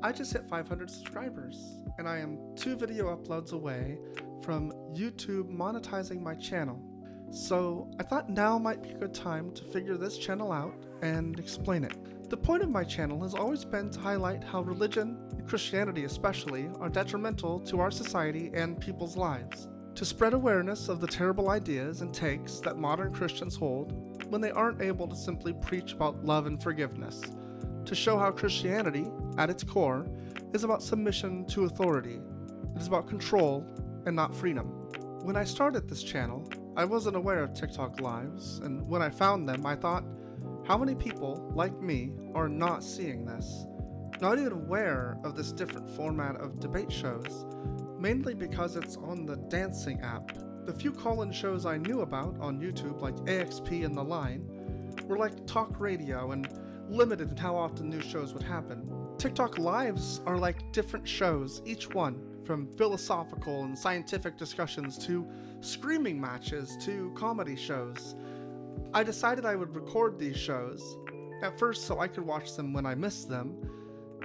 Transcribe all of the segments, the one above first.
I just hit 500 subscribers, and I am 2 video uploads away from YouTube monetizing my channel. So I thought now might be a good time to figure this channel out and explain it. The point of my channel has always been to highlight how religion, and Christianity especially, are detrimental to our society and people's lives. To spread awareness of the terrible ideas and takes that modern Christians hold when they aren't able to simply preach about love and forgiveness. To show how Christianity, at its core, is about submission to authority. It is about control and not freedom. When I started this channel, I wasn't aware of TikTok Lives, and when I found them, I thought, how many people, like me, are not seeing this? Not even aware of this different format of debate shows, mainly because it's on the dancing app. The few call-in shows I knew about on YouTube, like AXP and The Line, were like talk radio and limited in how often new shows would happen. TikTok Lives are like different shows, each one, from philosophical and scientific discussions to screaming matches to comedy shows. I decided I would record these shows, at first so I could watch them when I missed them,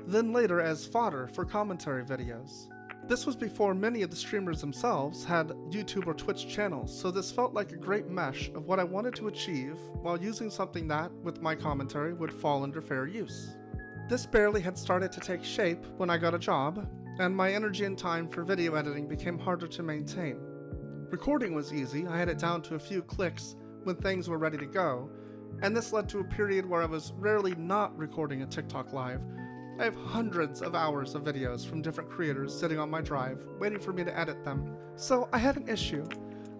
then later as fodder for commentary videos. This was before many of the streamers themselves had YouTube or Twitch channels, so this felt like a great mesh of what I wanted to achieve while using something that, with my commentary, would fall under fair use. This barely had started to take shape when I got a job, and my energy and time for video editing became harder to maintain. Recording was easy, I had it down to a few clicks when things were ready to go, and this led to a period where I was rarely not recording a TikTok Live. I have hundreds of hours of videos from different creators sitting on my drive, waiting for me to edit them. So I had an issue.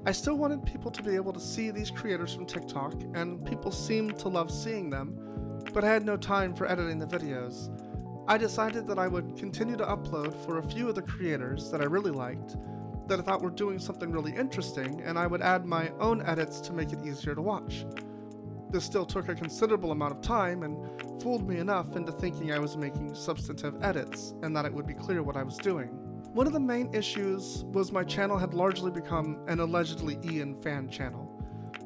I still wanted people to be able to see these creators from TikTok, and people seemed to love seeing them, but I had no time for editing the videos. I decided that I would continue to upload for a few of the creators that I really liked, that I thought were doing something really interesting, and I would add my own edits to make it easier to watch. This still took a considerable amount of time and fooled me enough into thinking I was making substantive edits and that it would be clear what I was doing. One of the main issues was my channel had largely become an allegedly Ian fan channel.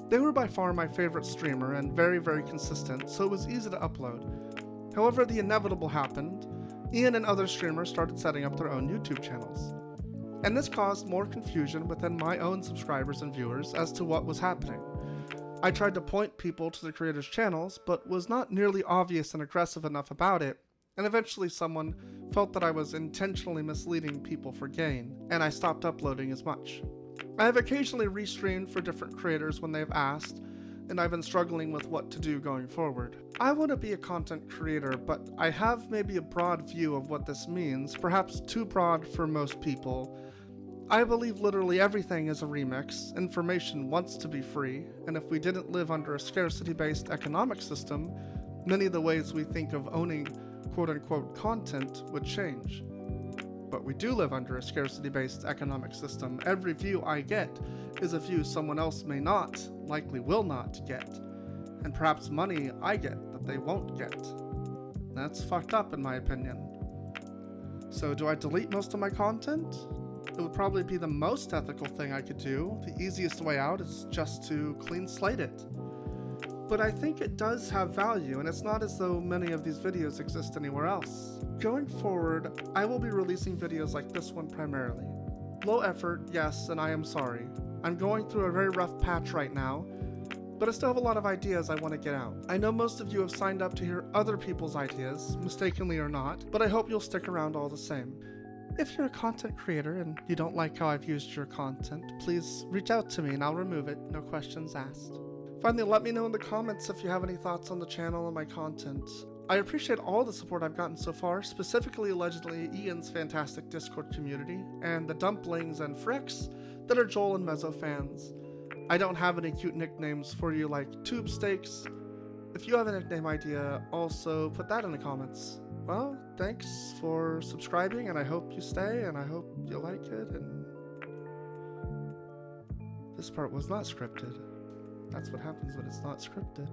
They were by far my favorite streamer and very, very consistent, so it was easy to upload. However, the inevitable happened. Ian and other streamers started setting up their own YouTube channels. And this caused more confusion within my own subscribers and viewers as to what was happening. I tried to point people to the creators' channels, but was not nearly obvious and aggressive enough about it, and eventually someone felt that I was intentionally misleading people for gain, and I stopped uploading as much. I have occasionally restreamed for different creators when they've asked, and I've been struggling with what to do going forward. I want to be a content creator, but I have maybe a broad view of what this means, perhaps too broad for most people. I believe literally everything is a remix. Information wants to be free, and if we didn't live under a scarcity-based economic system, many of the ways we think of owning quote-unquote content would change. But we do live under a scarcity-based economic system. Every view I get is a view someone else may not, likely will not get, and perhaps money I get that they won't get. That's fucked up in my opinion. So do I delete most of my content? It would probably be the most ethical thing I could do. The easiest way out is just to clean slate it. But I think it does have value, and it's not as though many of these videos exist anywhere else. Going forward, I will be releasing videos like this one primarily. Low effort, yes, and I am sorry. I'm going through a very rough patch right now, but I still have a lot of ideas I want to get out. I know most of you have signed up to hear other people's ideas, mistakenly or not, but I hope you'll stick around all the same. If you're a content creator and you don't like how I've used your content, please reach out to me and I'll remove it, no questions asked. Finally, let me know in the comments if you have any thoughts on the channel and my content. I appreciate all the support I've gotten so far, specifically allegedly Ian's fantastic Discord community, and the Dumplings and Fricks that are Joel and Mezzo fans. I don't have any cute nicknames for you like Tube Steaks. If you have a nickname idea, also put that in the comments. Well, thanks for subscribing, and I hope you stay, and I hope you like it, and this part was not scripted. That's what happens when it's not scripted.